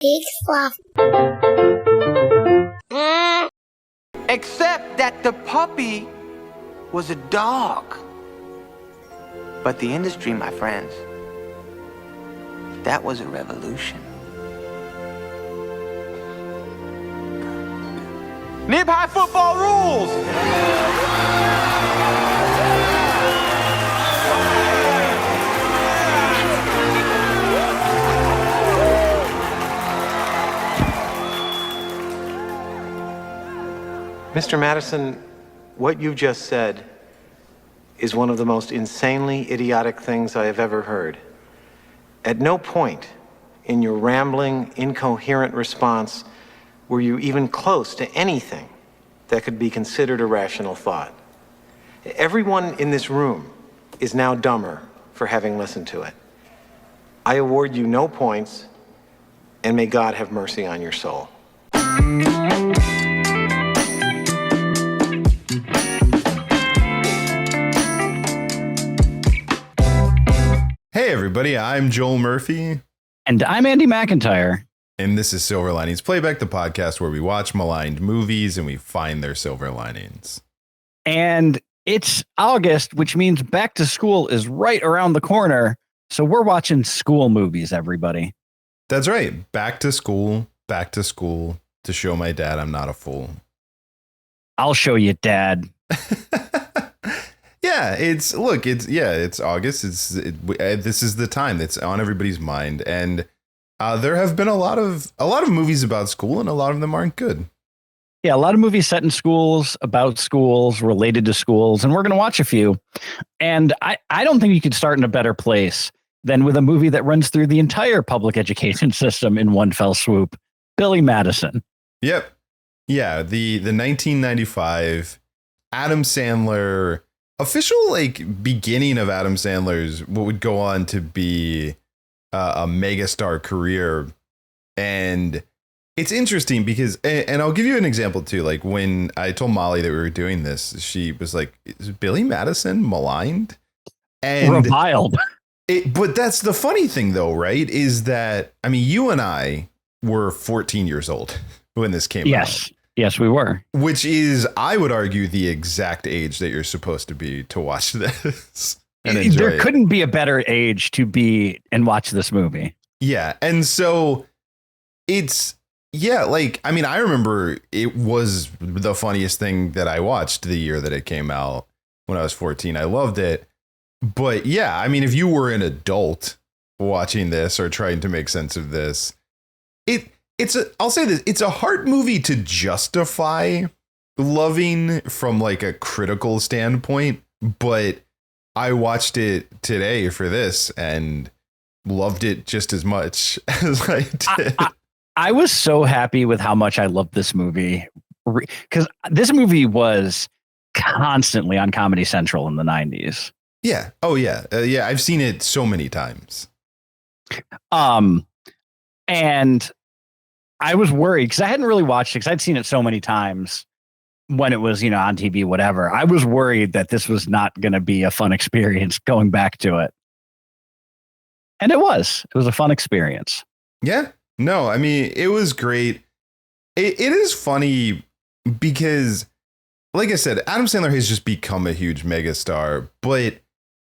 Big fluff. Except that the puppy was a dog. But the industry, my friends, that was a revolution. Nip-high football rules! Mr. Madison, what you just said is one of the most insanely idiotic things I have ever heard. At no point in your rambling, incoherent response were you even close to anything that could be considered a rational thought. Everyone in this room is now dumber for having listened to it. I award you no points, and may God have mercy on your soul. Hey everybody, I'm Joel Murphy. And I'm Andy McIntyre. And this is Silver Linings Playback, the podcast where we watch maligned movies and we find their silver linings. And it's August, which means back to school is right around the corner. So we're watching school movies, everybody. That's right. Back to school to show my dad I'm not a fool. I'll show you, Dad. Yeah, it's August. This is the time that's on everybody's mind, and there have been a lot of movies about school, and a lot of them aren't good. Yeah, a lot of movies set in schools, about schools, related to schools, and we're going to watch a few. And I don't think you could start in a better place than with a movie that runs through the entire public education system in one fell swoop. Billy Madison. Yep. Yeah, the 1995 Adam Sandler. Official beginning of Adam Sandler's what would go on to be a megastar career. And it's interesting because, and I'll give you an example too. Like when I told Molly that we were doing this, she was like, is Billy Madison maligned? And reviled. But that's the funny thing though, right? Is that, I mean, you and I were 14 years old when this came out. Yes, we were. Which is, I would argue, the exact age that you're supposed to be to watch this. And there couldn't be a better age to be and watch this movie. Yeah. And so it's, I mean, I remember it was the funniest thing that I watched the year that it came out when I was 14. I loved it. But yeah, I mean, if you were an adult watching this or trying to make sense of this, I'll say this, it's a hard movie to justify loving from a critical standpoint, but I watched it today for this and loved it just as much as I did. I was so happy with how much I loved this movie because this movie was constantly on Comedy Central in the 90s. Yeah. Oh, yeah. Yeah. I've seen it so many times. And I was worried because I hadn't really watched it because I'd seen it so many times when it was, on TV, whatever. I was worried that this was not going to be a fun experience going back to it. And it was a fun experience. Yeah, no, I mean, it was great. It is funny because, like I said, Adam Sandler has just become a huge megastar, but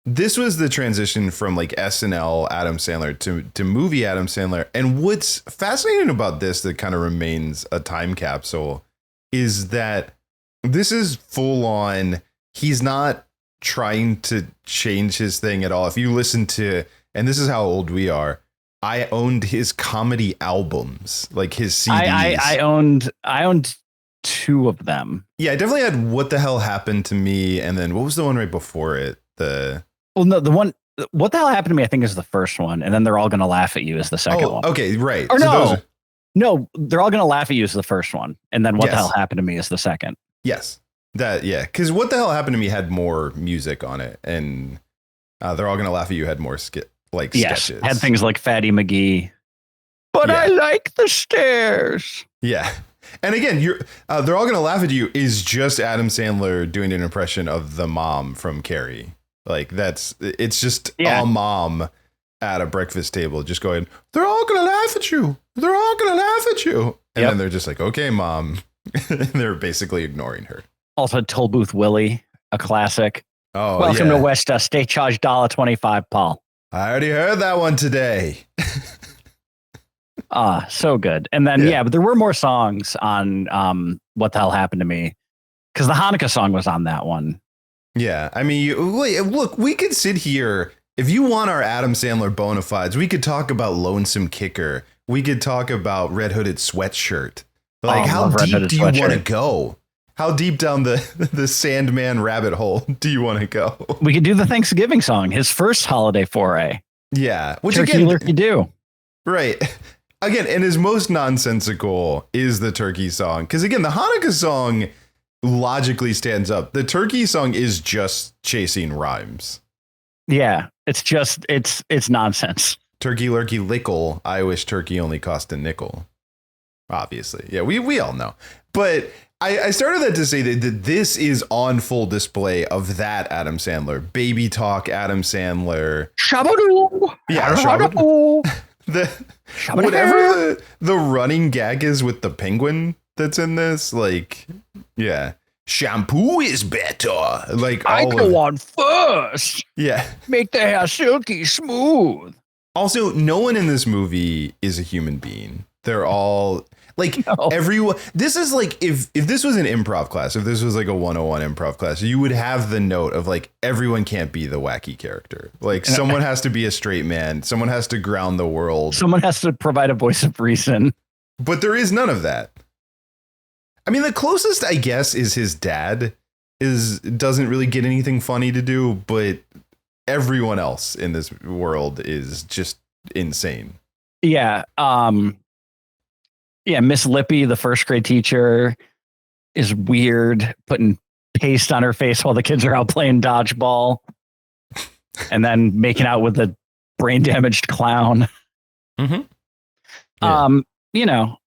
this was the transition from SNL Adam Sandler to movie Adam Sandler. And what's fascinating about this that kind of remains a time capsule is that this is full on. He's not trying to change his thing at all. If you listen to, and this is how old we are, I owned his comedy albums, his CDs. I owned two of them. Yeah, I definitely had What the Hell Happened to Me. And then what was the one right before it? Well, no, the one, What the Hell Happened to Me, I think is the first one. And then They're All Gonna Laugh at You is the second one. Okay, right. Or no, They're All Gonna Laugh at You is the first one. And then What the Hell Happened to Me is the second. Yes. Because What the Hell Happened to Me had more music on it. And They're All Gonna Laugh at You had more sketches. Had things like Fatty McGee. But I like the stairs. Yeah. And again, They're All Gonna Laugh at You is just Adam Sandler doing an impression of the mom from Carrie. It's just a mom at a breakfast table just going, they're all going to laugh at you. They're all going to laugh at you. And then they're just like, okay, mom. They're basically ignoring her. Also, Toll Booth Willie, a classic. Oh, welcome to West State Charge $1.25, Paul. I already heard that one today. So good. And then, but there were more songs on What the Hell Happened to Me, because the Hanukkah song was on that one. Yeah. I mean, look, we could sit here. If you want our Adam Sandler bona fides, we could talk about Lonesome Kicker. We could talk about Red Hooded Sweatshirt. Like, how deep do you want to go? How deep down the Sandman rabbit hole do you want to go? We could do the Thanksgiving song, his first holiday foray. Yeah. Which Turkey again, Lurkey Do. Right. Again, and his most nonsensical is the turkey song. Because again, the Hanukkah song logically stands up. The turkey song is just chasing rhymes. Yeah. It's just, it's nonsense. Turkey Lurkey Lickle. I wish turkey only cost a nickel. Obviously. Yeah, we all know. But I started that to say that this is on full display of that Adam Sandler. Baby talk Adam Sandler. Shabadoo. Yeah, Shabadoo. Whatever the running gag is with the penguin that's in this, like, yeah. Shampoo is better. Like, I go on first. Yeah. Make the hair silky smooth. Also, no one in this movie is a human being. They're all like everyone. This is like if this was an improv class, if this was like a 101 improv class, you would have the note of like everyone can't be the wacky character. Like someone has to be a straight man. Someone has to ground the world. Someone has to provide a voice of reason. But there is none of that. I mean, the closest, I guess, is his dad doesn't really get anything funny to do. But everyone else in this world is just insane. Yeah. Yeah, Miss Lippy, the first grade teacher, is weird, putting paste on her face while the kids are out playing dodgeball and then making out with the brain damaged clown. Mm-hmm. Yeah. You know,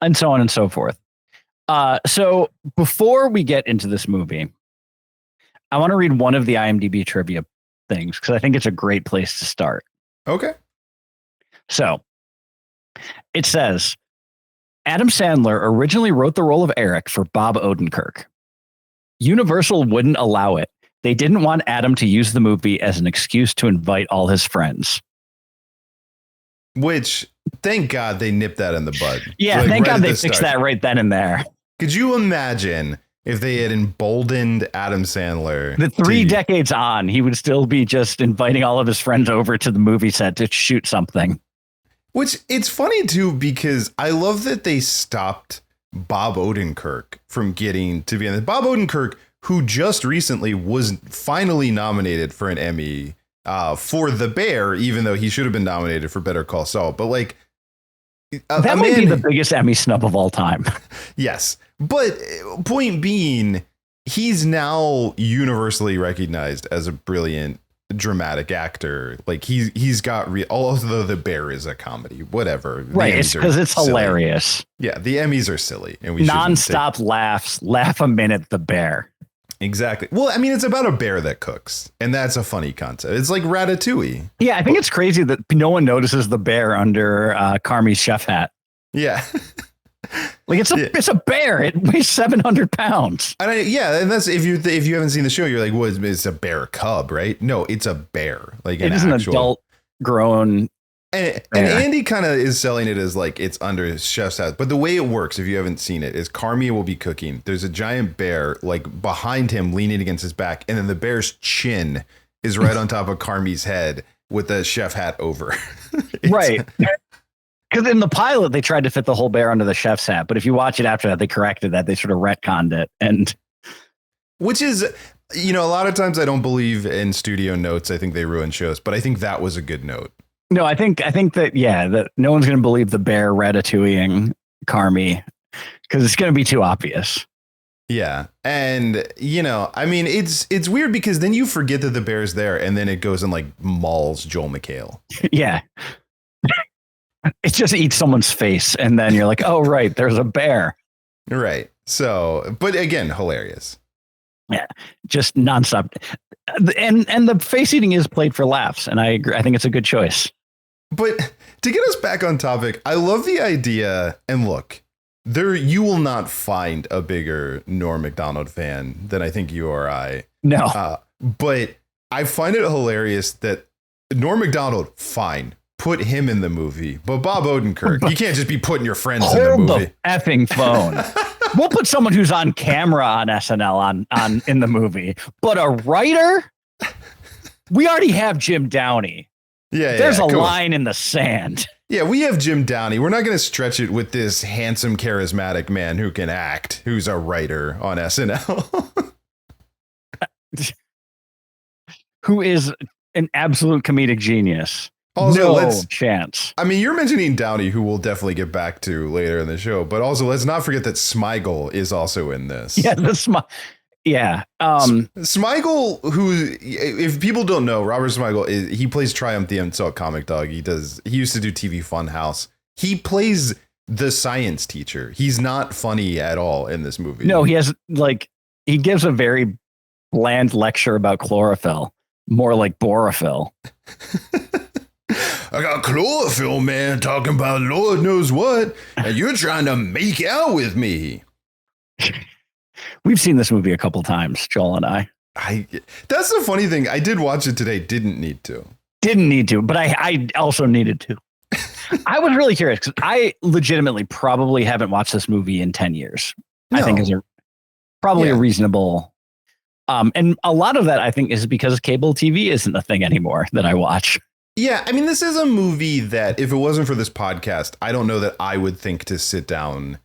and so on and so forth. So before we get into this movie, I want to read one of the IMDb trivia things because I think it's a great place to start. Okay. So it says, Adam Sandler originally wrote the role of Eric for Bob Odenkirk. Universal wouldn't allow it. They didn't want Adam to use the movie as an excuse to invite all his friends. Which, thank God they nipped that in the bud. Yeah, thank God they fixed that right then and there. Could you imagine if they had emboldened Adam Sandler? The 3 decades on, he would still be just inviting all of his friends over to the movie set to shoot something. Which it's funny, too, because I love that they stopped Bob Odenkirk from getting to be in it. Bob Odenkirk, who just recently was finally nominated for an Emmy for The Bear, even though he should have been nominated for Better Call Saul. But like that might be the biggest Emmy snub of all time. Yes. But point being, he's now universally recognized as a brilliant dramatic actor. Like he's got although The Bear is a comedy, whatever. Right. It's because it's hilarious. Yeah. The Emmys are silly. And we nonstop laughs. Laugh a minute. The Bear. Exactly. Well, I mean, it's about a bear that cooks, and that's a funny concept. It's like Ratatouille. Yeah, I think it's crazy that no one notices the bear under Carmi's chef hat. Yeah. Like it's a bear. It weighs 700 pounds. And that's if you haven't seen the show, you're like, well, it's a bear cub, right? No, it's a bear. Like it is an adult grown. And Andy kind of is selling it as like it's under his chef's house. But the way it works, if you haven't seen it, is Carmi will be cooking. There's a giant bear like behind him leaning against his back. And then the bear's chin is right on top of Carmi's head with the chef hat over. Right. Because in the pilot, they tried to fit the whole bear under the chef's hat. But if you watch it after that, they corrected that. They sort of retconned it. And which is, a lot of times I don't believe in studio notes. I think they ruin shows. But I think that was a good note. No, I think that that no one's going to believe the bear ratatouilleing Carmi because it's going to be too obvious. Yeah. And, I mean, it's weird because then you forget that the bear's there and then it goes and like mauls Joel McHale. Yeah. It just eats someone's face. And then you're like, oh, right, there's a bear. Right. So, but again, hilarious. Yeah, just nonstop. And the face eating is played for laughs, and I agree. I think it's a good choice. But to get us back on topic, I love the idea. And look, you will not find a bigger Norm Macdonald fan than I think you or I. No, but I find it hilarious that Norm Macdonald, fine, put him in the movie, but Bob Odenkirk, you can't just be putting your friends in the movie. The effing phone. We'll put someone who's on camera on SNL on in the movie, but a writer. We already have Jim Downey. Yeah, there's a line in the sand. Yeah, we have Jim Downey. We're not going to stretch it with this handsome, charismatic man who can act, who's a writer on SNL. Who is an absolute comedic genius. Also, no chance. I mean, you're mentioning Downey, who we'll definitely get back to later in the show, but also let's not forget that Smigel is also in this. Yeah, yeah. Smigel, who, if people don't know, Robert Smigel, he plays Triumph the Insult Comic Dog. He used to do TV Funhouse. He plays the science teacher. He's not funny at all in this movie. No, he gives a very bland lecture about chlorophyll, more like borophyll. I got chlorophyll, man, talking about Lord knows what, and you're trying to make out with me. We've seen this movie a couple times, Joel and I. That's the funny thing. I did watch it today. Didn't need to, but I also needed to. I was really curious because I legitimately probably haven't watched this movie in 10 years. No. I think is probably a reasonable. And a lot of that, I think, is because cable TV isn't a thing anymore that I watch. Yeah, I mean, this is a movie that if it wasn't for this podcast, I don't know that I would think to sit down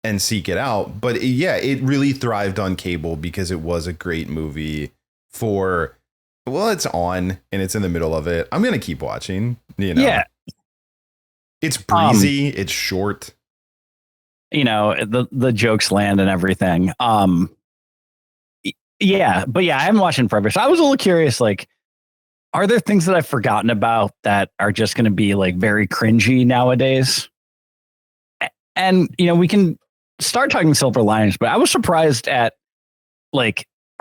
and seek it out. But it really thrived on cable because it was a great movie it's on and it's in the middle of it. I'm going to keep watching, Yeah. It's breezy. It's short. The jokes land and everything. Yeah, but I haven't watched it in forever. So I was a little curious, are there things that I've forgotten about that are just going to be very cringy nowadays? And, we can start talking silver linings, but I was surprised at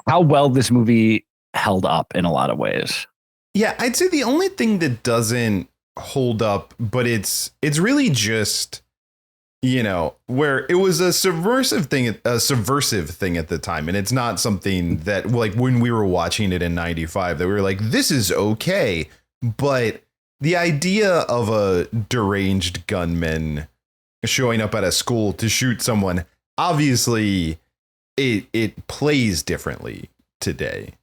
how well this movie held up in a lot of ways. Yeah, I'd say the only thing that doesn't hold up, but it's really just, where it was a subversive thing at the time. And it's not something that when we were watching it in 95 that we were like, this is OK. But the idea of a deranged gunman showing up at a school to shoot someone, obviously it plays differently today.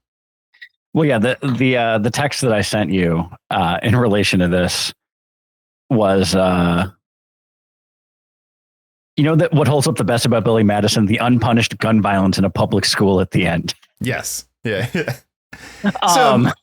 Well, yeah, the text that I sent you in relation to this was that what holds up the best about Billy Madison, the unpunished gun violence in a public school at the end. Yes. Yeah. So,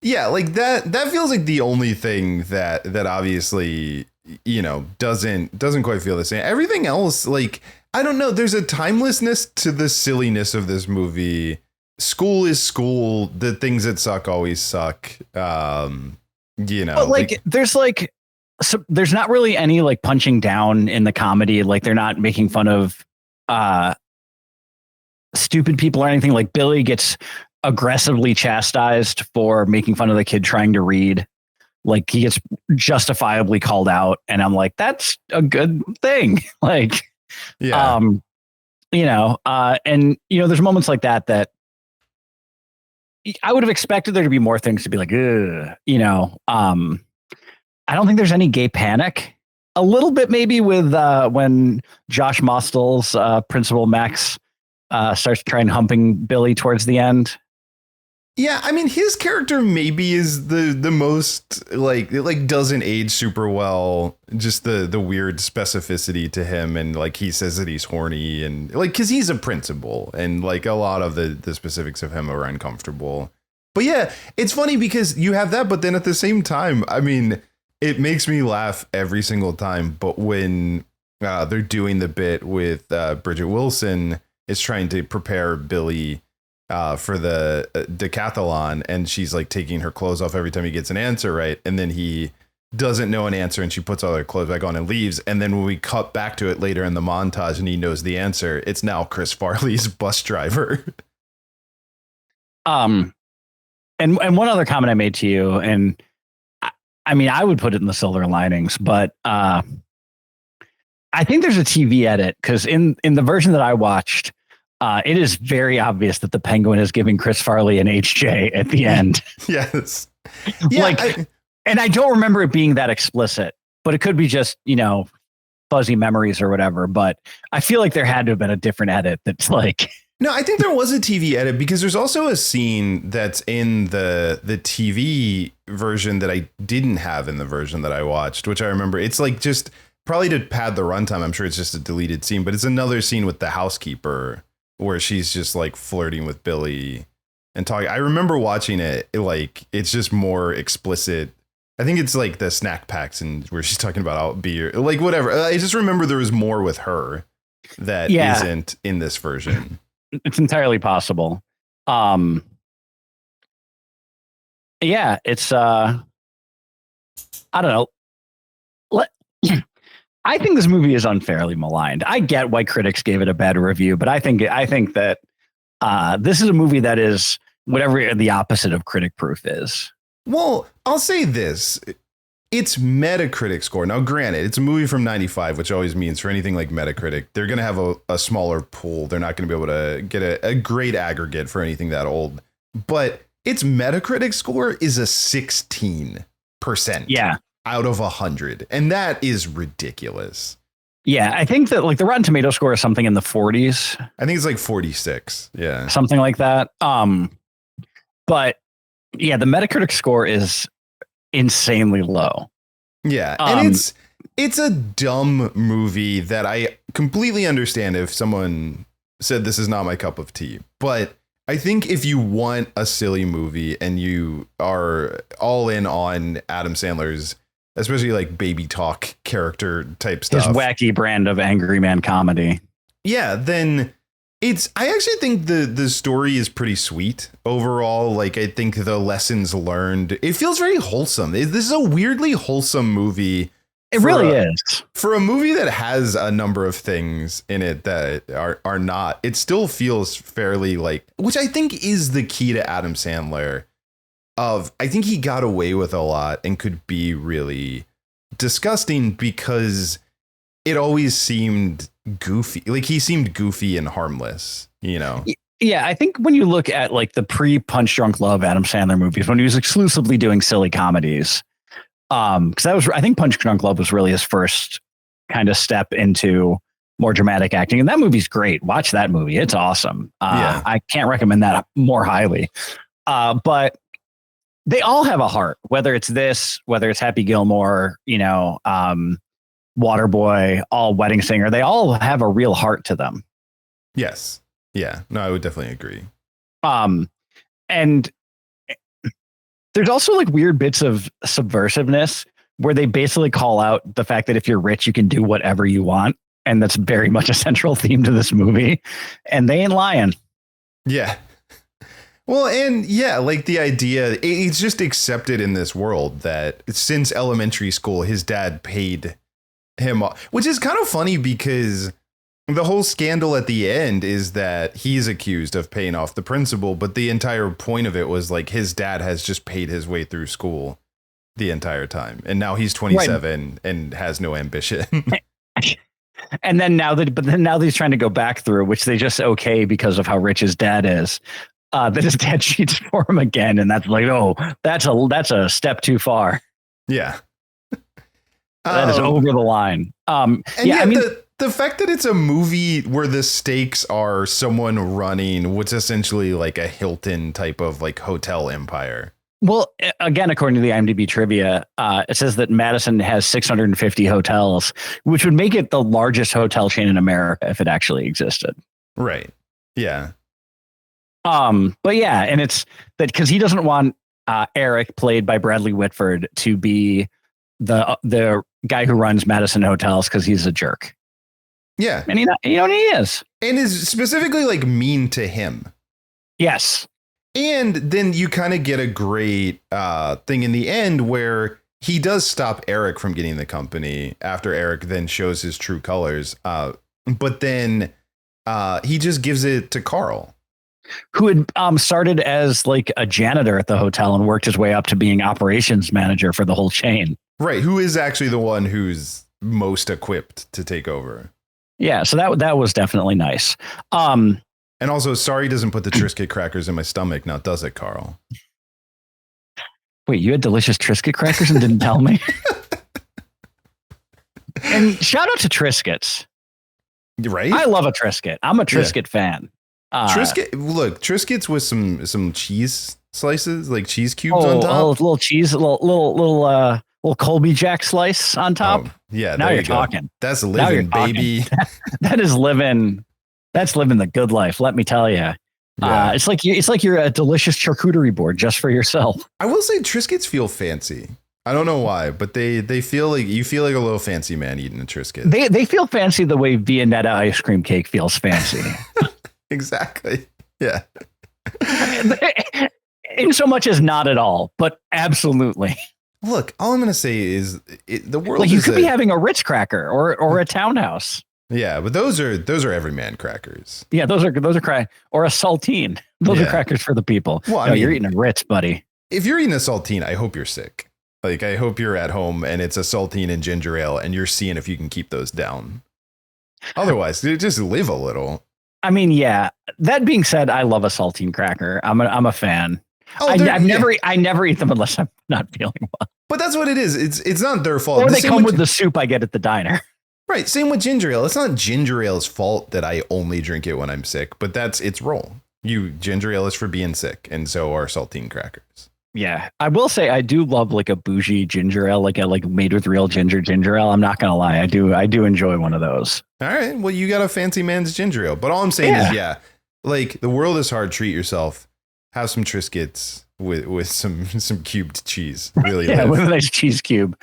that feels like the only thing that obviously, doesn't quite feel the same. Everything else, I don't know. There's a timelessness to the silliness of this movie. School is school. The things that suck always suck. But there's not really any punching down in the comedy. They're not making fun of stupid people or anything. Billy gets aggressively chastised for making fun of the kid trying to read. He gets justifiably called out, and I'm like, that's a good thing. And there's moments like that I would have expected there to be more things to be I don't think there's any gay panic. A little bit maybe with when Josh Mostel's principal Max starts trying humping Billy towards the end. Yeah, I mean, his character maybe is the most doesn't age super well. Just the weird specificity to him, and he says that he's horny and because he's a principal, and a lot of the specifics of him are uncomfortable. But yeah, it's funny because you have that, but then at the same time, I mean, it makes me laugh every single time. But when they're doing the bit with Bridgette Wilson is trying to prepare Billy for the decathlon, and she's taking her clothes off every time he gets an answer right, and then he doesn't know an answer and she puts all her clothes back on and leaves, and then when we cut back to it later in the montage and he knows the answer, it's now Chris Farley's bus driver. And one other comment I made to you, and I mean, I would put it in the silver linings, but I think there's a TV edit because in the version that I watched, it is very obvious that the Penguin is giving Chris Farley an HJ at the end. Yes. Yeah. And I don't remember it being that explicit, but it could be just, fuzzy memories or whatever. But I feel like there had to have been a different edit that's like. No, I think there was a TV edit because there's also a scene that's in the TV version that I didn't have in the version that I watched, which I remember. It's like just probably to pad the runtime. I'm sure it's just a deleted scene, but it's another scene with the housekeeper where she's just like flirting with Billy and talking. I remember watching it like it's just more explicit. I think it's like the snack packs and where she's talking about beer, like whatever. I just remember there was more with her that isn't in this version. It's entirely possible. Yeah, it's I don't know. I think this movie is unfairly maligned. I get why critics gave it a bad review, but I think that this is a movie that is whatever the opposite of critic proof is. Well, I'll say this. It's Metacritic score. Now, granted, it's a movie from 95, which always means for anything like Metacritic, they're going to have a smaller pool. They're not going to be able to get a great aggregate for anything that old. But its Metacritic score is a 16% out of 100. And that is ridiculous. Yeah, I think that like the Rotten Tomato score is something in the 40s. I think it's like 46. Yeah. Something like that. But yeah, the Metacritic score is insanely low. Yeah, and it's a dumb movie that I completely understand if someone said this is not my cup of tea. But I think if you want a silly movie and you are all in on Adam Sandler's, especially like baby talk character type stuff, his wacky brand of angry man comedy. Yeah, then I actually think the story is pretty sweet overall. Like, I think the lessons learned, it feels very wholesome. This is a weirdly wholesome movie. It really is. For a movie that has a number of things in it that are not, it still feels fairly like, which I think is the key to Adam Sandler. I think he got away with a lot and could be really disgusting because it always seemed goofy. Like he seemed goofy and harmless, Yeah, I think when you look at like the pre-Punch Drunk Love Adam Sandler movies, when he was exclusively doing silly comedies, because I think Punch Drunk Love was really his first kind of step into more dramatic acting, and that movie's great. Watch that movie; it's awesome. I can't recommend that more highly. But they all have a heart, whether it's this, whether it's Happy Gilmore, Waterboy, all Wedding Singer, they all have a real heart to them. Yes. Yeah. No, I would definitely agree. And there's also like weird bits of subversiveness where they basically call out the fact that if you're rich, you can do whatever you want. And that's very much a central theme to this movie. And they ain't lying. Yeah. Well, and yeah, like the idea, it's just accepted in this world that since elementary school, his dad paid him off, which is kind of funny because the whole scandal at the end is that he's accused of paying off the principal, but the entire point of it was like his dad has just paid his way through school the entire time, and now he's 27 and has no ambition. And then now that he's trying to go back through, which they just okay because of how rich his dad is, that his dad cheats for him again, and that's like, oh, that's a step too far. Yeah. That is over the line. And yeah, I mean, the fact that it's a movie where the stakes are someone running what's essentially like a Hilton type of like hotel empire. Well, again, according to the IMDb trivia, it says that Madison has 650 hotels, which would make it the largest hotel chain in America if it actually existed. Right. Yeah. But yeah, and it's that because he doesn't want Eric, played by Bradley Whitford, to be the guy who runs Madison Hotels because he's a jerk. Yeah. And he is. And is specifically like mean to him. Yes. And then you kind of get a great thing in the end where he does stop Eric from getting the company after Eric then shows his true colors. But then he just gives it to Carl. who had started as like a janitor at the hotel and worked his way up to being operations manager for the whole chain. Right. Who is actually the one who's most equipped to take over. Yeah. So that was definitely nice. And also, sorry doesn't put the Triscuit crackers in my stomach now, does it, Carl? Wait, you had delicious Triscuit crackers and didn't tell me? And shout out to Triscuits. Right? I love a Triscuit. I'm a Triscuit fan. Triscuits with some cheese slices, like cheese cubes on top. A little cheese, a little Colby Jack slice on top. Oh, yeah, now you're talking. That's living, baby. That is living. That's living the good life. Let me tell you. Yeah. It's like you're a delicious charcuterie board just for yourself. I will say Triscuits feel fancy. I don't know why, but they feel like you feel like a little fancy man eating a Triscuit. They feel fancy the way Viennetta ice cream cake feels fancy. Exactly. Yeah. In so much as not at all, but absolutely. Look, all I'm going to say is the world. Like you could be having a Ritz cracker or a Townhouse. Yeah, but those are everyman crackers. Yeah, those are or a saltine. Those are crackers for the people. Well, I mean, you're eating a Ritz, buddy. If you're eating a saltine, I hope you're sick. Like I hope you're at home and it's a saltine and ginger ale, and you're seeing if you can keep those down. Otherwise, just live a little. I mean, yeah. That being said, I love a saltine cracker. I'm a fan. Oh, I never eat them unless I'm not feeling well. But that's what it is. It's not their fault. Or they come with the soup I get at the diner. Right. Same with ginger ale. It's not ginger ale's fault that I only drink it when I'm sick, but that's its role. Ginger ale is for being sick, and so are saltine crackers. Yeah, I will say I do love like a bougie ginger ale, like made with real ginger ale. I'm not gonna lie, I do enjoy one of those. All right, well, you got a fancy man's ginger ale, but all I'm saying is, like the world is hard. Treat yourself. Have some Triscuits with some cubed cheese. Really, with a nice cheese cube.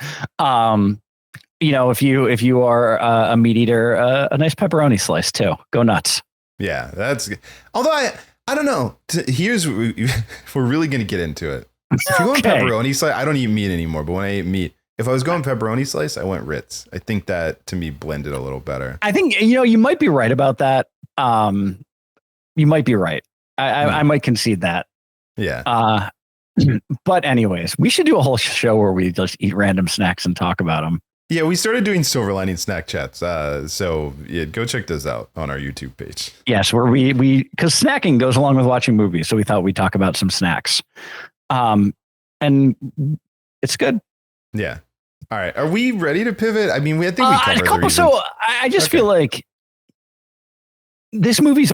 If you are a meat eater, a nice pepperoni slice too. Go nuts. Yeah, that's. Although I don't know. If we're really gonna get into it. If you go pepperoni slice, I don't eat meat anymore. But when I ate meat, if I was going pepperoni slice, I went Ritz. I think that to me blended a little better. I think you might be right about that. You might be right. I might concede that. Yeah. But anyways, we should do a whole show where we just eat random snacks and talk about them. Yeah, we started doing Silver Lining Snack Chats. So yeah, go check those out on our YouTube page. Yes, where we because snacking goes along with watching movies, so we thought we'd talk about some snacks. And it's good. Yeah. All right. Are we ready to pivot? I mean, I think we covered a couple. So I just feel like this movie's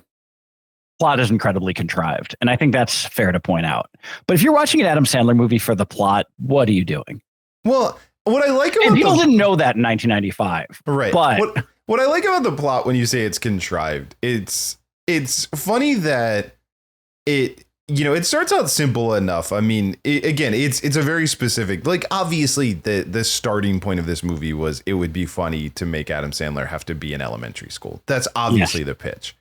plot is incredibly contrived, and I think that's fair to point out. But if you're watching an Adam Sandler movie for the plot, what are you doing? Well, what I like about people didn't know that in 1995, right? But what I like about the plot when you say it's contrived, it's funny that it starts out simple enough. I mean, it's a very specific, like obviously the starting point of this movie was it would be funny to make Adam Sandler have to be in elementary school. That's obviously the pitch,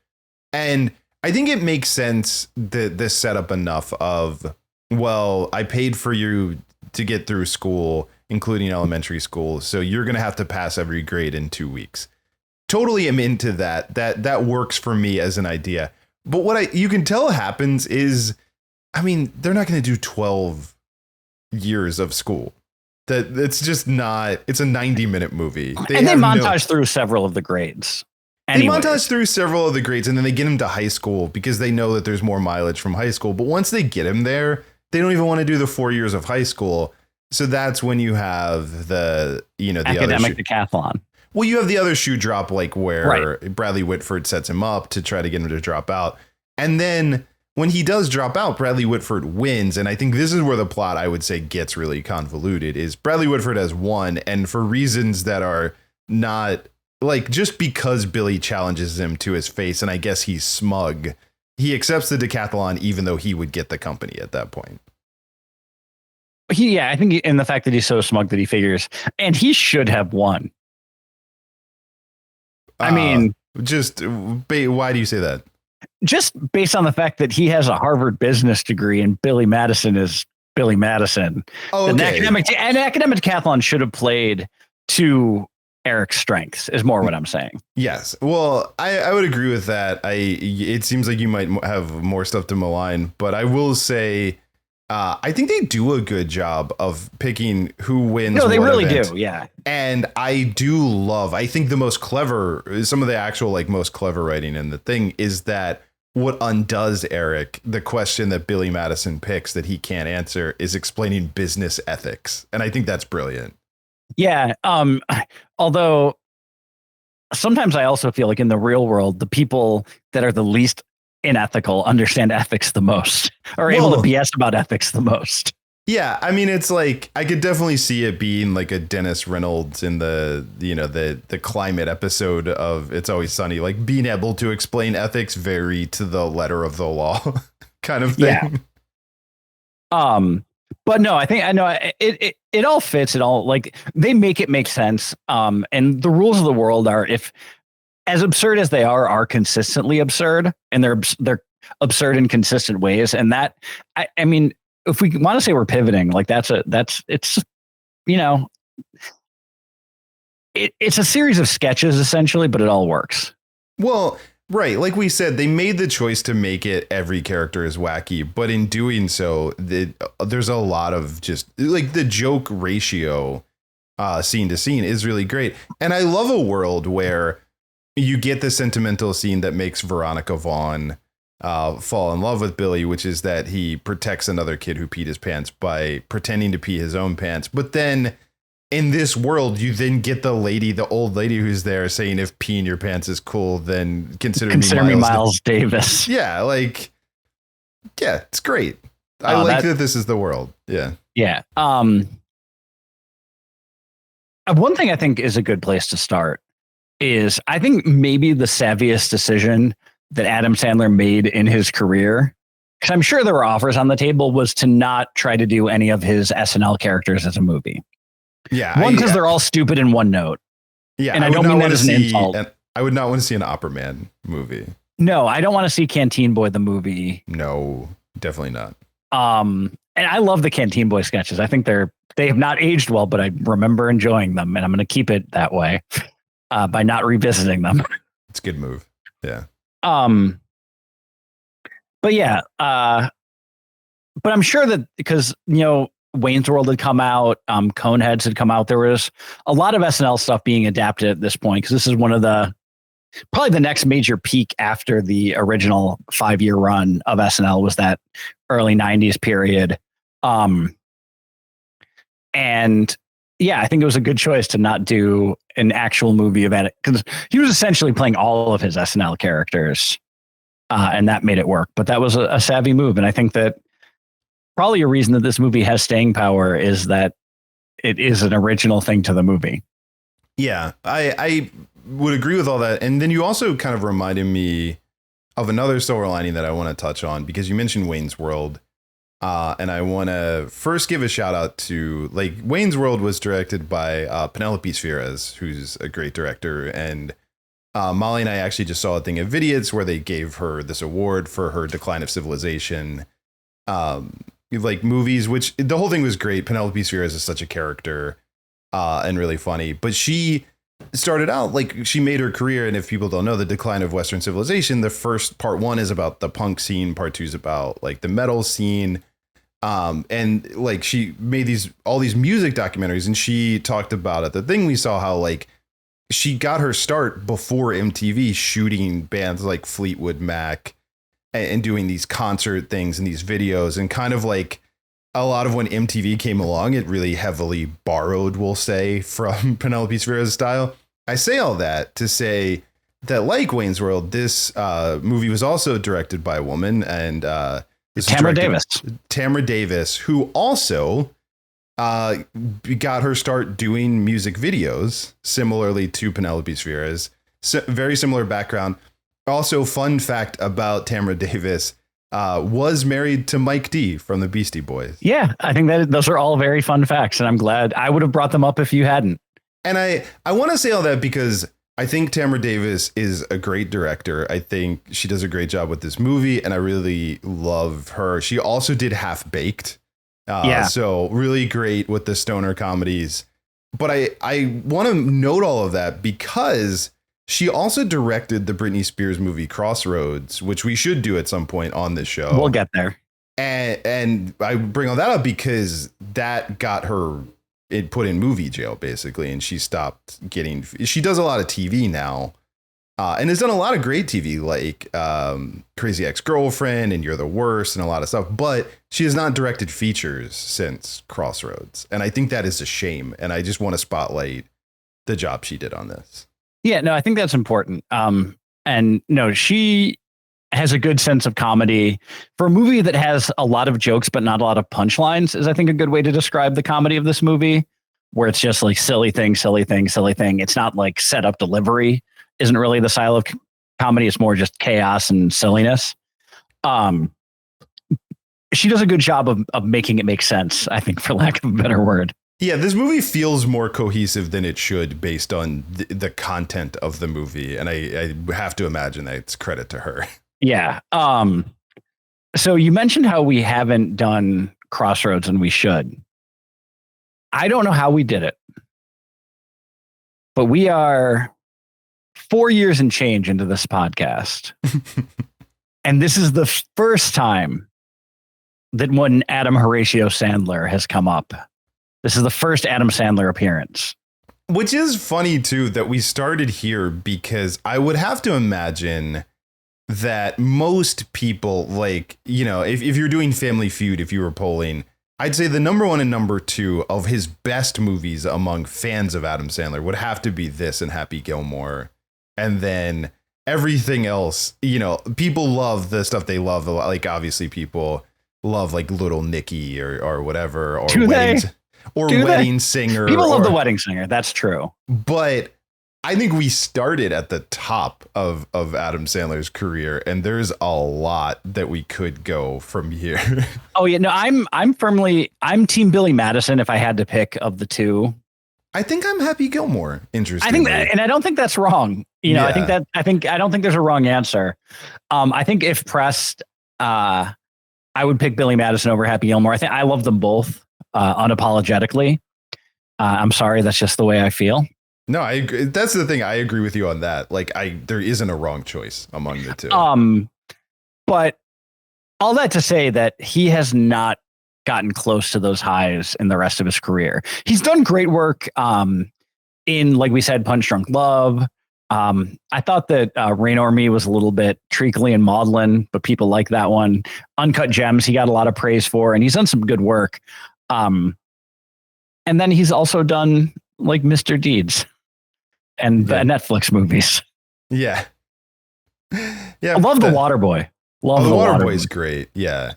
and I think it makes sense that this setup enough of, well, I paid for you to get through school, including elementary school, so you're going to have to pass every grade in 2 weeks. Totally am into that. That works for me as an idea. But what you can tell happens is, I mean, they're not going to do 12 years of school. It's just not, it's a 90-minute movie. They montage through several of the grades. Anyways. They montage through several of the grades, and then they get him to high school because they know that there's more mileage from high school. But once they get him there, they don't even want to do the 4 years of high school. So that's when you have the academic decathlon. Well, you have the other shoe drop, like where Bradley Whitford sets him up to try to get him to drop out. And then when he does drop out, Bradley Whitford wins. And I think this is where the plot, I would say, gets really convoluted, is Bradley Whitford has won. And for reasons that are not, like, just because Billy challenges him to his face, and I guess he's smug, he accepts the decathlon even though he would get the company at that point. I think in the fact that he's so smug that he figures, and he should have won. I mean, why do you say that? Just based on the fact that he has a Harvard business degree and Billy Madison is Billy Madison. Oh, okay. An academic decathlon should have played to Eric's strengths is more what I'm saying. Yes. Well, I would agree with that. It seems like you might have more stuff to malign, but I will say I think they do a good job of picking who wins. No, they really event. do. Yeah. And I think the most clever, some of the actual like most clever writing in the thing is that what undoes Eric, the question that Billy Madison picks that he can't answer, is explaining business ethics. And I think that's brilliant. Yeah. Although sometimes I also feel like in the real world, the people that are the least unethical understand ethics the most, or able to BS about ethics the most. Yeah, I mean, it's like I could definitely see it being like a Dennis Reynolds in the climate episode of It's Always Sunny, like being able to explain ethics very to the letter of the law kind of thing. Yeah. But no, I know it all fits. It all, like, they make it make sense. And the rules of the world are, if as absurd as they are consistently absurd, and they're absurd in consistent ways. And that, I mean, if we want to say we're pivoting, like it's, you know, it's a series of sketches essentially, but it all works. Well, right. Like we said, they made the choice to make it every character is wacky, but in doing so, there's a lot of just like the joke ratio scene to scene is really great. And I love a world where you get the sentimental scene that makes Veronica Vaughn fall in love with Billy, which is that he protects another kid who peed his pants by pretending to pee his own pants. But then in this world, you then get the old lady who's there saying, if peeing your pants is cool, then consider me Miles Davis. Yeah, like, yeah, it's great. I like that this is the world. Yeah. Yeah. One thing I think is a good place to start is, I think maybe the savviest decision that Adam Sandler made in his career, because I'm sure there were offers on the table, was to not try to do any of his SNL characters as a movie. Yeah. One, because they're all stupid in one note. Yeah. And I don't mean that as an insult. I would not want to see an Opera Man movie. No, I don't want to see Canteen Boy the movie. No, definitely not. And I love the Canteen Boy sketches. I think they have not aged well, but I remember enjoying them, and I'm going to keep it that way by not revisiting them. It's a good move. Yeah. But yeah, but I'm sure that because, you know, Wayne's World had come out, Coneheads had come out. There was a lot of SNL stuff being adapted at this point, because this is one of probably the next major peak after the original 5-year run of SNL was that early 90s period. And yeah, I think it was a good choice to not do an actual movie of it, because he was essentially playing all of his SNL characters, and that made it work. But that was a savvy move. And I think that probably a reason that this movie has staying power is that it is an original thing to the movie. Yeah, I would agree with all that. And then you also kind of reminded me of another silver lining that I want to touch on, because you mentioned Wayne's World. And I want to first give a shout out to, like, Wayne's World was directed by Penelope Spheres, who's a great director. And Molly and I actually just saw a thing at Vidiots where they gave her this award for her Decline of Civilization, like movies, which the whole thing was great. Penelope Spheres is such a character and really funny. But she started out, like, she made her career. And if people don't know, the Decline of Western Civilization, the first part 1 is about the punk scene. Part 2 is about like the metal scene. And like she made all these music documentaries, and she talked about at the thing we saw how like she got her start before MTV shooting bands like Fleetwood Mac and doing these concert things and these videos, and kind of like a lot of when MTV came along, it really heavily borrowed, we'll say, from Penelope Spheres' style. I say all that to say that, like Wayne's World, this movie was also directed by a woman, and Tamra Davis, who also got her start doing music videos, similarly to Penelope Spheres. Very similar background. Also, fun fact about Tamra Davis, was married to Mike D from the Beastie Boys. Yeah, I think that those are all very fun facts, and I'm glad. I would have brought them up if you hadn't. And I want to say all that because I think Tamra Davis is a great director. I think she does a great job with this movie, and I really love her. She also did Half Baked. So really great with the stoner comedies. But I want to note all of that because she also directed the Britney Spears movie Crossroads, which we should do at some point on this show. We'll get there. And I bring all that up because that got her put in movie jail, basically. And she stopped she does a lot of TV now. And has done a lot of great TV, like Crazy Ex-Girlfriend and You're the Worst and a lot of stuff. But she has not directed features since Crossroads. And I think that is a shame. And I just want to spotlight the job she did on this. Yeah, no, I think that's important. And no, she has a good sense of comedy for a movie that has a lot of jokes, but not a lot of punchlines is, I think, a good way to describe the comedy of this movie, where it's just like silly thing, silly thing, silly thing. It's not like set up delivery. Isn't really the style of comedy. It's more just chaos and silliness. She does a good job of making it make sense, I think, for lack of a better word. Yeah, this movie feels more cohesive than it should based on the content of the movie. And I have to imagine that it's credit to her. Yeah. So you mentioned how we haven't done Crossroads and we should. I don't know how we did it, but we are 4 years and change into this podcast. And this is the first time that one Adam Horatio Sandler has come up. This is the first Adam Sandler appearance. Which is funny, too, that we started here because I would have to imagine that most people, like, you know, if you're doing Family Feud, if you were polling, I'd say the number one and number two of his best movies among fans of Adam Sandler would have to be this and Happy Gilmore. And then everything else, you know, people love the stuff they love. Like, obviously, people love like Little Nicky or whatever. Or Wedding Singer. People love The Wedding Singer. That's true. But I think we started at the top of Adam Sandler's career, and there's a lot that we could go from here. Oh yeah, no, I'm Team Billy Madison if I had to pick of the two. I think I'm Happy Gilmore. Interesting. I think that, and I don't think that's wrong. You know, yeah. I don't think there's a wrong answer. I think if pressed, I would pick Billy Madison over Happy Gilmore. I think I love them both unapologetically. I'm sorry, that's just the way I feel. No, I agree. That's the thing. I agree with you on that. Like, there isn't a wrong choice among the two. But all that to say that he has not gotten close to those highs in the rest of his career. He's done great work in, like we said, Punch Drunk Love. I thought that Rain Over Me was a little bit treacly and maudlin, but people like that one. Uncut Gems, he got a lot of praise for, and he's done some good work. And then he's also done like Mr. Deeds and the Netflix movies. Yeah. Yeah. I love The Waterboy. Love The Waterboy is great. Yeah.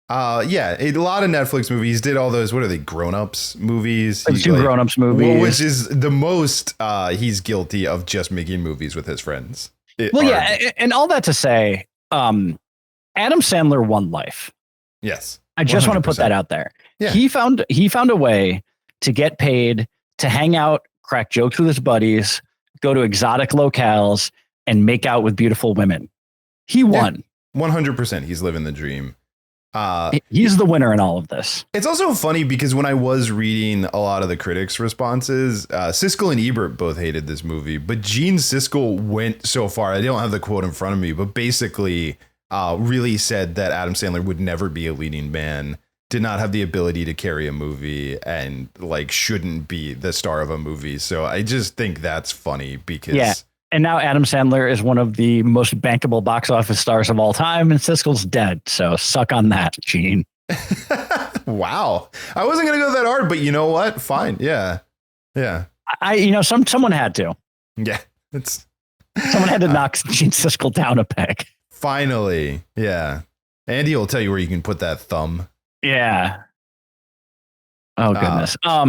Yeah, a lot of Netflix movies. Did all those, what are they, grown-ups movies? Two grown-ups movies. Which is the most he's guilty of just making movies with his friends. Yeah, and all that to say, Adam Sandler won life. Yes. I just 100%. Want to put that out there. Yeah. He found a way to get paid, to hang out, crack jokes with his buddies, go to exotic locales, and make out with beautiful women. He won. 100%. He's living the dream. He's the winner in all of this. It's also funny because when I was reading a lot of the critics' responses, Siskel and Ebert both hated this movie, but Gene Siskel went so far. I don't have the quote in front of me, but basically really said that Adam Sandler would never be a leading man, did not have the ability to carry a movie, and like shouldn't be the star of a movie. So I just think that's funny because. Yeah. And now Adam Sandler is one of the most bankable box office stars of all time, and Siskel's dead. So suck on that, Gene. Wow. I wasn't going to go that hard, but you know what? Fine. Yeah. Yeah. Someone had to. Yeah. Someone had to knock Gene Siskel down a peg. Finally. Yeah. Andy will tell you where you can put that thumb. Yeah. Oh, goodness. I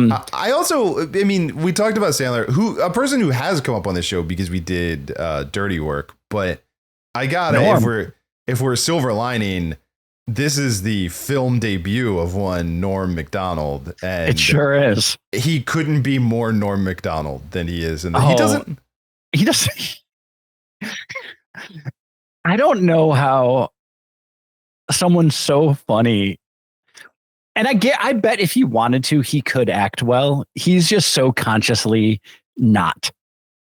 mean, we talked about Sandler, a person who has come up on this show because we did Dirty Work, but I gotta, if we're silver lining, this is the film debut of one Norm Macdonald. And it sure is. He couldn't be more Norm Macdonald than he is. He doesn't. I don't know how someone so funny And I bet if he wanted to, he could act well. He's just so consciously not.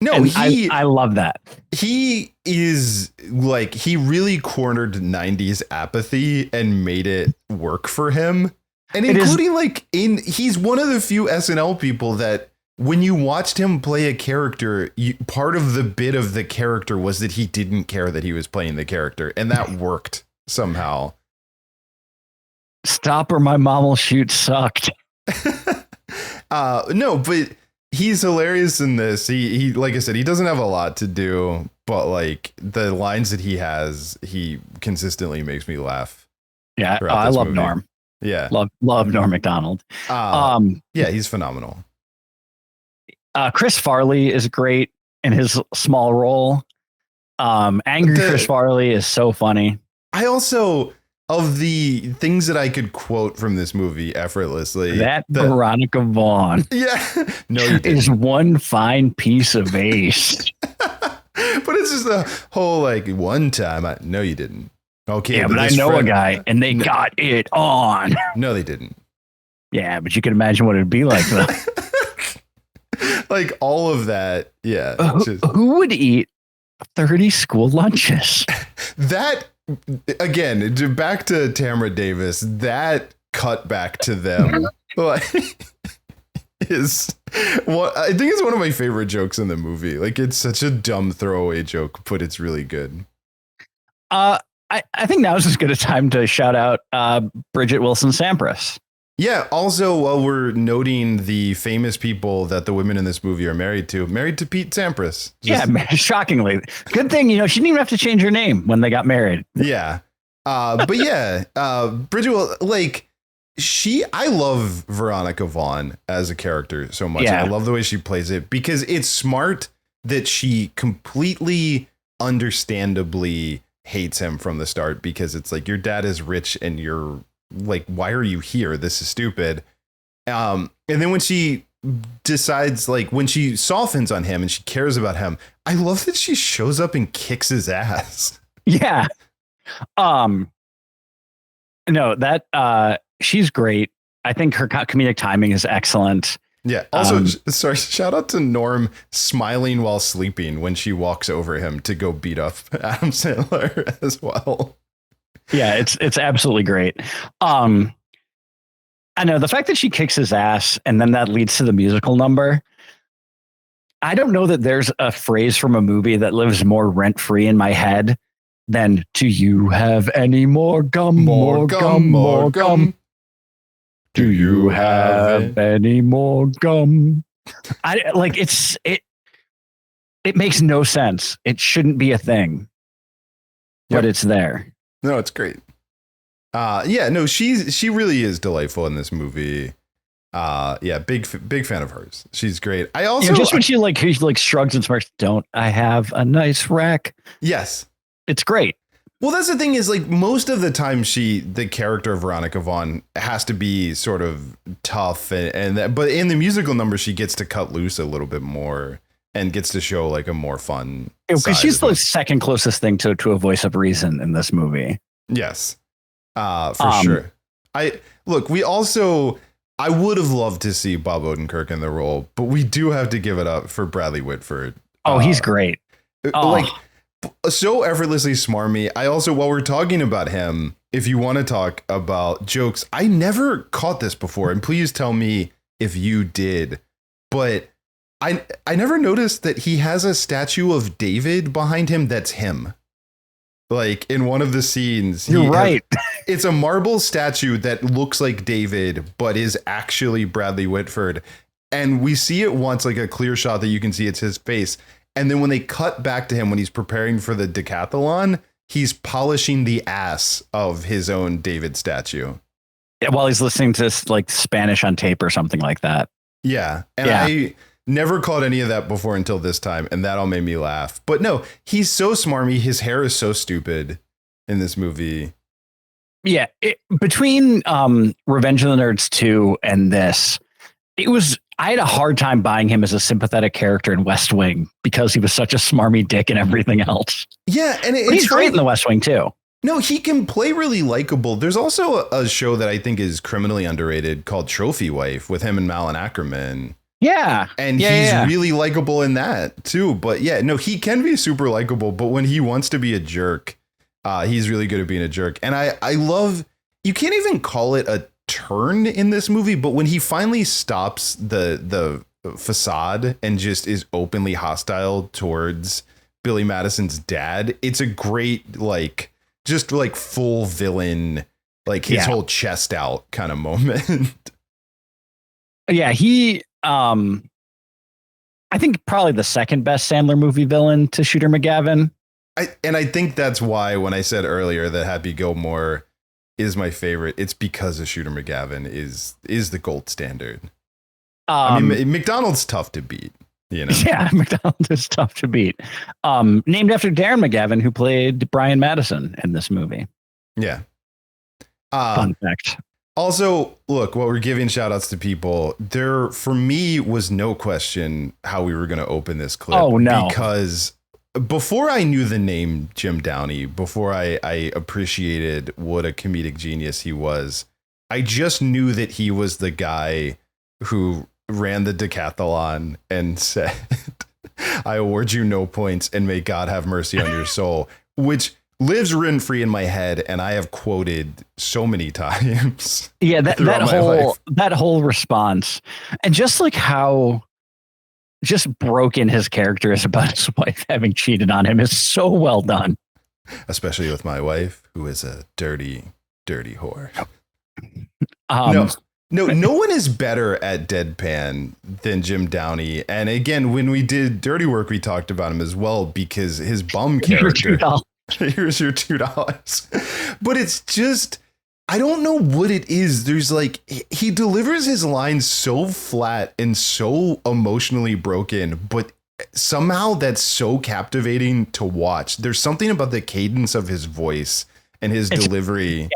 No, and I love that. He is like, he really cornered 90s apathy and made it work for him. And including he's one of the few SNL people that when you watched him play a character, part of the bit of the character was that he didn't care that he was playing the character. And that worked somehow. Stop or my mom will shoot sucked. No, but he's hilarious in this. He like I said, he doesn't have a lot to do, but like the lines that he has, he consistently makes me laugh. Yeah, I love movie. Norm. Yeah, love Norm MacDonald. Yeah, he's phenomenal. Chris Farley is great in his small role. Chris Farley is so funny. I also, of the things that I could quote from this movie effortlessly, Veronica Vaughn, no, you didn't. Is one fine piece of ace. But it's just a whole like one time. No, you didn't. Okay, yeah, but I know a guy, and they got it on. No, they didn't. Yeah, but you can imagine what it'd be like though. Like all of that, yeah. Who would eat 30 school lunches? That, again, back to Tamra Davis, that cut back to them is what I think is one of my favorite jokes in the movie. Like, it's such a dumb throwaway joke, but it's really good. I think now is as good a time to shout out Bridgette Wilson-Sampras. Yeah. Also, while we're noting the famous people that the women in this movie are married to Pete Sampras. Shockingly. Good thing, she didn't even have to change her name when they got married. Yeah. But yeah, Bridgette, like I love Veronica Vaughn as a character so much. Yeah. And I love the way she plays it because it's smart that she completely understandably hates him from the start, because it's like, your dad is rich and you're like, why are you here? This is stupid. And then when she decides, like when she softens on him and she cares about him, I love that she shows up and kicks his ass. Yeah. No, that she's great. I think her comedic timing is excellent. Yeah. Also, sorry, shout out to Norm smiling while sleeping when she walks over him to go beat up Adam Sandler as well. Yeah, it's absolutely great. I know the fact that she kicks his ass and then that leads to the musical number. I don't know that there's a phrase from a movie that lives more rent free in my head than "Do you have any more gum? More gum, more gum. Do you have any more gum?" It makes no sense. It shouldn't be a thing, but it's there. No, it's great. Yeah, no, she really is delightful in this movie. Yeah, big fan of hers. She's great. I also just when she shrugs and smirks, "Don't I have a nice rack?" Yes, it's great. Well, that's the thing is, like, most of the time the character of Veronica Vaughn has to be sort of tough and that, but in the musical number, she gets to cut loose a little bit more and gets to show like a more fun. Because she's the second closest thing to a voice of reason in this movie. Yes, for sure. I would have loved to see Bob Odenkirk in the role, but we do have to give it up for Bradley Whitford. Oh, he's great. Like, so effortlessly smarmy. I also, while we're talking about him, if you want to talk about jokes, I never caught this before, and please tell me if you did, but I never noticed that he has a statue of David behind him that's him. Like in one of the scenes. You're right. It's a marble statue that looks like David, but is actually Bradley Whitford. And we see it once, like a clear shot that you can see it's his face. And then when they cut back to him when he's preparing for the decathlon, he's polishing the ass of his own David statue. Yeah, while he's listening to like Spanish on tape or something like that. Yeah. And I never caught any of that before until this time. And that all made me laugh. But no, he's so smarmy. His hair is so stupid in this movie. Yeah. Between Revenge of the Nerds 2 and this, I had a hard time buying him as a sympathetic character in West Wing because he was such a smarmy dick and everything else. Yeah, and he's great in the West Wing too. No, he can play really likable. There's also a show that I think is criminally underrated called Trophy Wife with him and Malin Ackerman. Yeah. And he's really likable in that too. But yeah, no, he can be super likable. But when he wants to be a jerk, he's really good at being a jerk. And I love, you can't even call it a turn in this movie, but when he finally stops the facade and just is openly hostile towards Billy Madison's dad, it's a great, like, just like full villain, like his whole chest out kind of moment. Yeah, he, I think probably the second best Sandler movie villain to Shooter McGavin. I think that's why when I said earlier that Happy Gilmore is my favorite, it's because of Shooter McGavin is the gold standard. I mean, MacDonald's tough to beat. You know? Yeah, MacDonald is tough to beat. Named after Darren McGavin, who played Brian Madison in this movie. Yeah. Fun fact. Also, look, what we're giving shout outs to people, there for me was no question how we were going to open this clip. Oh, no. Because before I knew the name Jim Downey, before I appreciated what a comedic genius he was, I just knew that he was the guy who ran the decathlon and said, I award you no points and may God have mercy on your soul, which lives rent free in my head. And I have quoted so many times. Yeah, that whole response, and just like how just broken his character is about his wife having cheated on him is so well done. Especially with my wife, who is a dirty, dirty whore. No one is better at deadpan than Jim Downey. And again, when we did Dirty Work, we talked about him as well, because his bum character. Here's your $2. But it's just, I don't know what it is. There's like, he delivers his lines so flat and so emotionally broken, but somehow that's so captivating to watch. There's something about the cadence of his voice and his delivery.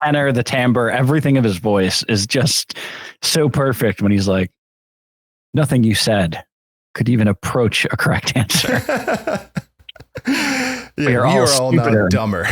Tenor, the timbre, everything of his voice is just so perfect when he's like, nothing you said could even approach a correct answer. We are all now dumber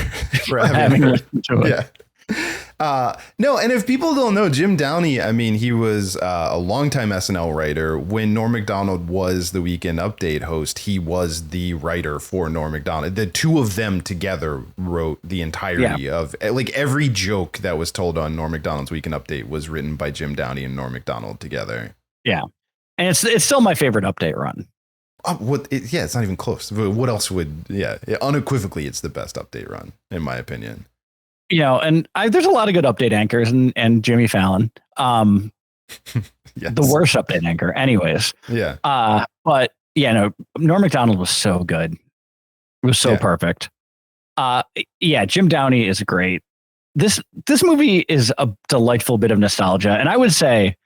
for having listened to it. Yeah. No, and if people don't know, Jim Downey, I mean, he was a longtime SNL writer. When Norm Macdonald was the Weekend Update host, he was the writer for Norm Macdonald. The two of them together wrote the entirety of, like, every joke that was told on Norm Macdonald's Weekend Update was written by Jim Downey and Norm Macdonald together. Yeah. And it's still my favorite update run. It's not even close. What else would, unequivocally, it's the best update run, in my opinion. You know, and there's a lot of good update anchors and Jimmy Fallon, yes. The worst update anchor anyways. Yeah. But Norm Macdonald was so good. It was so perfect. Jim Downey is great. This movie is a delightful bit of nostalgia. And I would say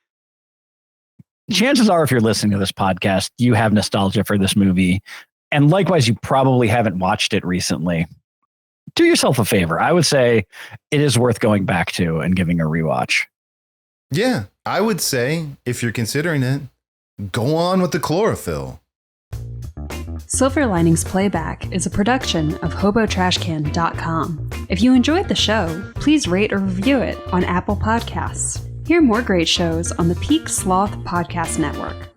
chances are, if you're listening to this podcast, you have nostalgia for this movie. And likewise, you probably haven't watched it recently. Do yourself a favor. I would say it is worth going back to and giving a rewatch. Yeah, I would say if you're considering it, go on with the chlorophyll. Silver Linings Playback is a production of HoboTrashCan.com. If you enjoyed the show, please rate or review it on Apple Podcasts. Hear more great shows on the Peak Sloth Podcast Network.